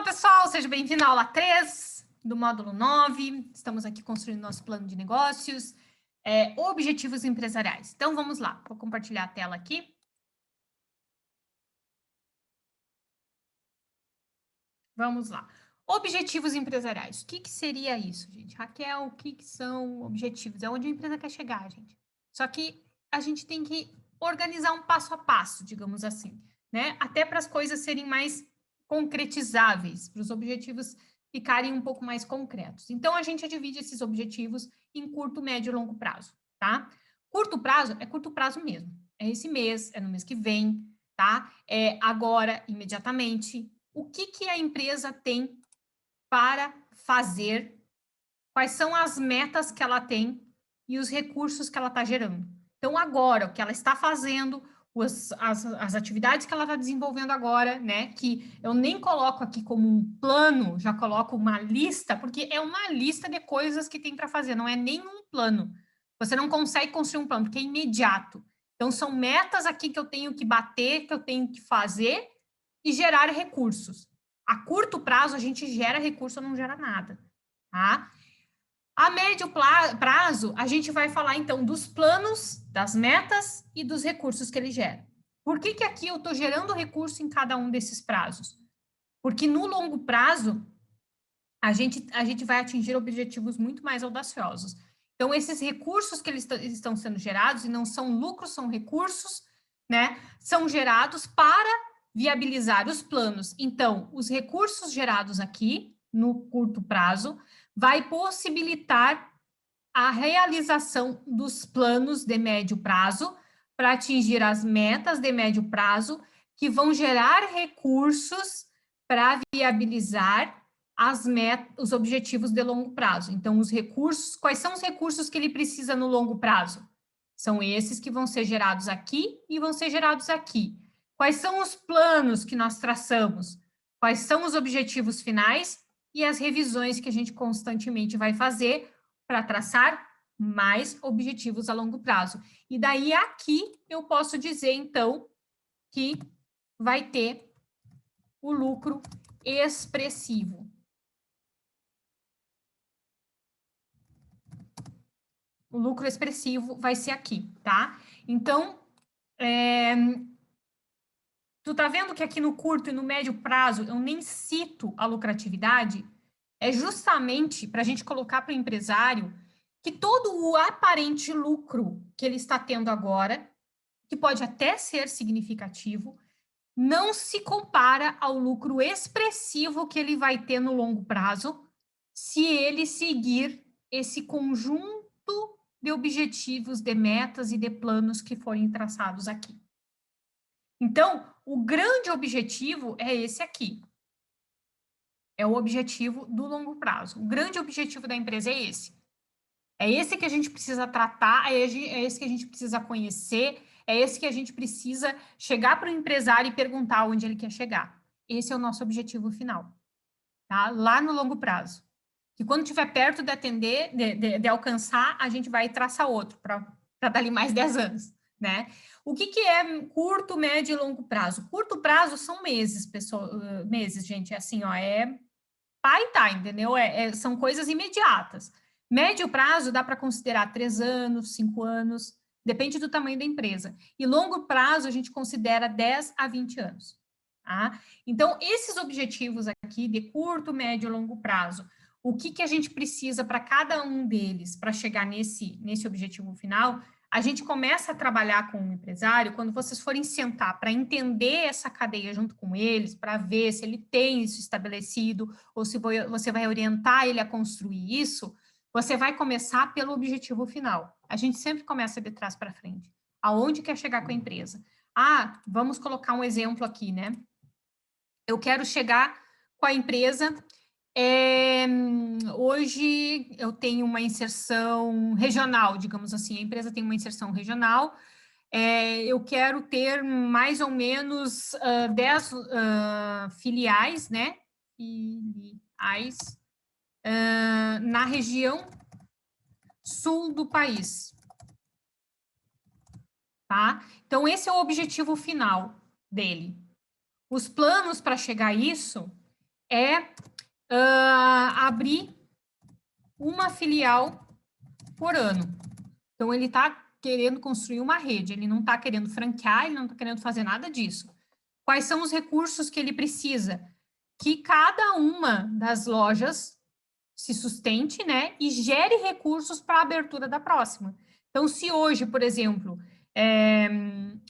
pessoal, seja bem-vindo à aula 3 do módulo 9. Estamos aqui construindo nosso plano de negócios, objetivos empresariais. Então, vamos lá. Vou compartilhar a tela aqui. Vamos lá. Objetivos empresariais. O que seria isso, gente? Raquel, o que são objetivos? É onde a empresa quer chegar, gente. Só que a gente tem que organizar um passo a passo, digamos assim, né? Até para as coisas serem mais concretizáveis, para os objetivos ficarem um pouco mais concretos. Então, a gente divide esses objetivos em curto, médio e longo prazo, tá? Curto prazo é curto prazo mesmo. É esse mês, é no mês que vem, tá? É agora, imediatamente. O que a empresa tem para fazer, quais são as metas que ela tem e os recursos que ela está gerando. Então, agora, o que ela está fazendo, as atividades que ela está desenvolvendo agora, né? Que eu nem coloco aqui como um plano, já coloco uma lista, porque é uma lista de coisas que tem para fazer, não é nenhum plano. Você não consegue construir um plano, porque é imediato. Então, são metas aqui que eu tenho que bater, que eu tenho que fazer e gerar recursos. A curto prazo, a gente gera recurso ou não gera nada, tá? A médio prazo, a gente vai falar, então, dos planos, das metas e dos recursos que ele gera. Por que aqui eu estou gerando recurso em cada um desses prazos? Porque no longo prazo, a gente vai atingir objetivos muito mais audaciosos. Então, esses recursos que eles estão sendo gerados, e não são lucros, são recursos, né? São gerados para viabilizar os planos. Então, os recursos gerados aqui, no curto prazo, vai possibilitar a realização dos planos de médio prazo para atingir as metas de médio prazo, que vão gerar recursos para viabilizar os objetivos de longo prazo. Então, os recursos, quais são os recursos que ele precisa no longo prazo? São esses que vão ser gerados aqui e vão ser gerados aqui. Quais são os planos que nós traçamos? Quais são os objetivos finais e as revisões que a gente constantemente vai fazer para traçar mais objetivos a longo prazo. E daí aqui eu posso dizer, então, que vai ter o lucro expressivo. O lucro expressivo vai ser aqui, tá? Então, tu tá vendo que aqui no curto e no médio prazo eu nem cito a lucratividade? É justamente para a gente colocar para o empresário que todo o aparente lucro que ele está tendo agora, que pode até ser significativo, não se compara ao lucro expressivo que ele vai ter no longo prazo se ele seguir esse conjunto de objetivos, de metas e de planos que forem traçados aqui. Então, o grande objetivo é esse aqui. É o objetivo do longo prazo. O grande objetivo da empresa é esse. É esse que a gente precisa tratar, é esse que a gente precisa conhecer, é esse que a gente precisa chegar para o empresário e perguntar onde ele quer chegar. Esse é o nosso objetivo final, tá? Lá no longo prazo. Que quando estiver perto de atender, de alcançar, a gente vai traçar outro para dali mais 10 anos, né? O que é curto, médio e longo prazo? Curto prazo são meses, pessoal, meses, gente, é assim, ó, tá, entendeu? São coisas imediatas. Médio prazo dá para considerar 3 anos, 5 anos, depende do tamanho da empresa. E longo prazo a gente considera 10 a 20 anos. Tá? Então, esses objetivos aqui de curto, médio e longo prazo, o que a gente precisa para cada um deles para chegar nesse objetivo final, a gente começa a trabalhar com o empresário quando vocês forem sentar para entender essa cadeia junto com eles, para ver se ele tem isso estabelecido, ou se você vai orientar ele a construir isso, você vai começar pelo objetivo final. A gente sempre começa de trás para frente. Aonde quer chegar com a empresa? Ah, vamos colocar um exemplo aqui, né? Eu quero chegar com a empresa. Hoje eu tenho uma inserção regional, digamos assim, a empresa tem uma inserção regional. Eu quero ter mais ou menos 10 filiais, né? Filiais na região sul do país. Tá? Então, esse é o objetivo final dele. Os planos para chegar a isso é abrir uma filial por ano. Então, ele está querendo construir uma rede, ele não está querendo franquear, ele não está querendo fazer nada disso. Quais são os recursos que ele precisa? Que cada uma das lojas se sustente, né, e gere recursos para a abertura da próxima. Então, se hoje, por exemplo,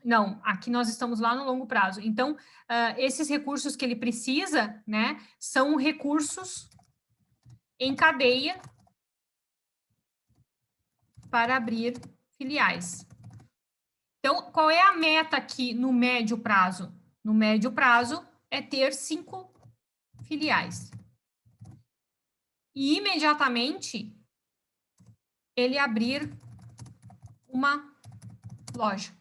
não, aqui nós estamos lá no longo prazo. Então, esses recursos que ele precisa, né, são recursos em cadeia para abrir filiais. Então, qual é a meta aqui no médio prazo? No médio prazo é ter 5 filiais. E imediatamente ele abrir uma loja.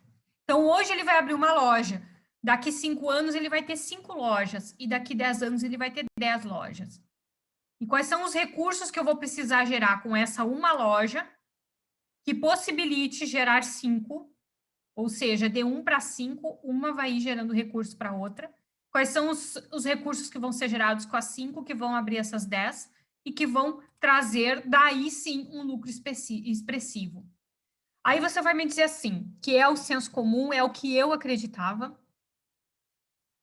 Então, hoje ele vai abrir uma loja. Daqui 5 anos ele vai ter 5 lojas. E daqui 10 anos ele vai ter 10 lojas. E quais são os recursos que eu vou precisar gerar com essa uma loja que possibilite gerar 5, ou seja, de 1 para 5, uma vai ir gerando recursos para outra. Quais são os recursos que vão ser gerados com as 5 que vão abrir essas 10 e que vão trazer, daí sim, um lucro expressivo. Aí você vai me dizer assim, que é o senso comum, é o que eu acreditava.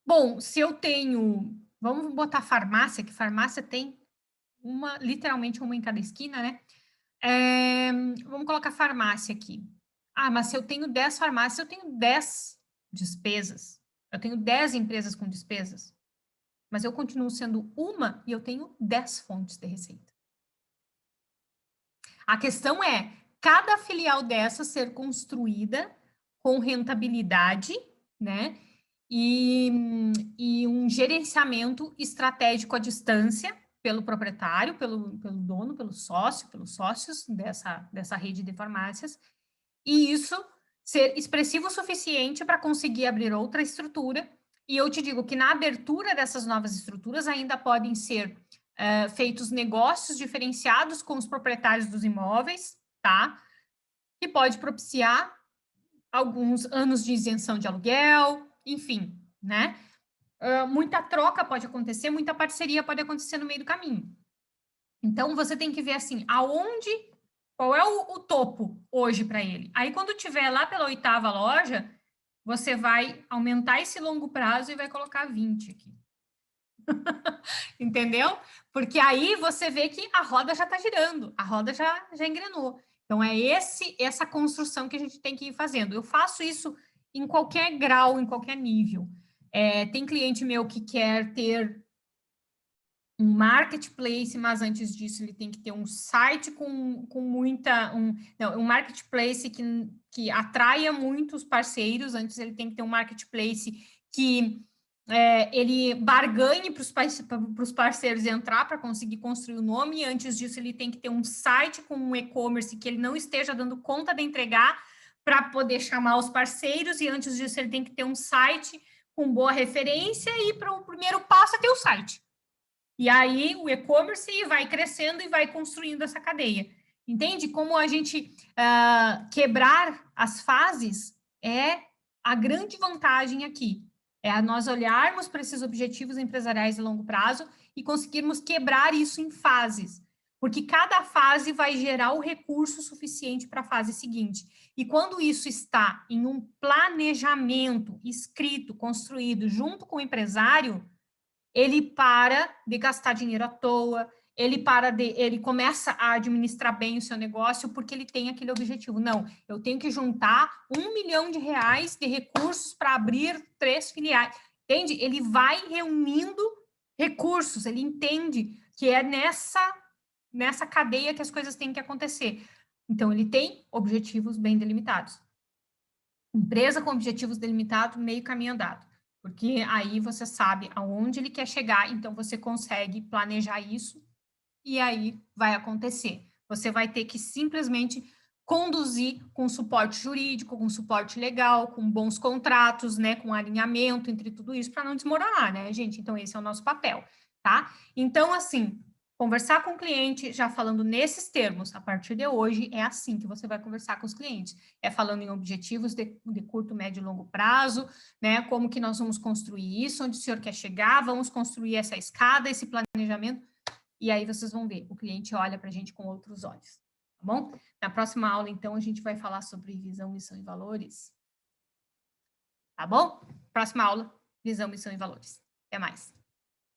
Bom, se eu tenho, vamos botar farmácia, que farmácia tem literalmente uma em cada esquina, né? Vamos colocar farmácia aqui. Ah, mas se eu tenho 10 farmácias, eu tenho 10 despesas. Eu tenho 10 empresas com despesas. Mas eu continuo sendo uma e eu tenho 10 fontes de receita. A questão é, cada filial dessa ser construída com rentabilidade, né? E um gerenciamento estratégico à distância pelo proprietário, pelo dono, pelo sócio, pelos sócios dessa rede de farmácias, e isso ser expressivo o suficiente para conseguir abrir outra estrutura. E eu te digo que na abertura dessas novas estruturas ainda podem ser feitos negócios diferenciados com os proprietários dos imóveis, tá? Que pode propiciar alguns anos de isenção de aluguel, enfim, né? Muita troca pode acontecer, muita parceria pode acontecer no meio do caminho. Então, você tem que ver assim, qual é o topo hoje para ele. Aí, quando tiver lá pela 8ª loja, você vai aumentar esse longo prazo e vai colocar 20 aqui. Entendeu? Porque aí você vê que a roda já está girando, a roda já engrenou. Então, é essa construção que a gente tem que ir fazendo. Eu faço isso em qualquer grau, em qualquer nível. Tem cliente meu que quer ter um marketplace, mas antes disso ele tem que ter um site com muita... um marketplace que atraia muitos parceiros. Antes ele tem que ter um marketplace que ele barganhe para os parceiros entrar para conseguir construir o nome, e antes disso ele tem que ter um site com um e-commerce que ele não esteja dando conta de entregar para poder chamar os parceiros, e antes disso ele tem que ter um site com boa referência, e para o primeiro passo é ter o site. E aí o e-commerce vai crescendo e vai construindo essa cadeia. Entende? Como a gente quebrar as fases é a grande vantagem aqui. É nós olharmos para esses objetivos empresariais de longo prazo e conseguirmos quebrar isso em fases, porque cada fase vai gerar o recurso suficiente para a fase seguinte. E quando isso está em um planejamento escrito, construído junto com o empresário, ele para de gastar dinheiro à toa, ele começa a administrar bem o seu negócio porque ele tem aquele objetivo. Não, eu tenho que juntar R$1 milhão de recursos para abrir 3 filiais. Entende? Ele vai reunindo recursos, ele entende que é nessa cadeia que as coisas têm que acontecer. Então, ele tem objetivos bem delimitados. Empresa com objetivos delimitados, meio caminho andado. Porque aí você sabe aonde ele quer chegar, então você consegue planejar isso e aí vai acontecer. Você vai ter que simplesmente conduzir com suporte jurídico, com suporte legal, com bons contratos, né, com alinhamento entre tudo isso para não desmoronar, né, gente? Então esse é o nosso papel, tá? Então assim, Conversar com o cliente, já falando nesses termos, a partir de hoje, é assim que você vai conversar com os clientes. É falando em objetivos de curto, médio e longo prazo, né? Como que nós vamos construir isso, onde o senhor quer chegar, vamos construir essa escada, esse planejamento, e aí vocês vão ver, o cliente olha para a gente com outros olhos, tá bom? Na próxima aula, então, a gente vai falar sobre visão, missão e valores, tá bom? Próxima aula, visão, missão e valores. Até mais.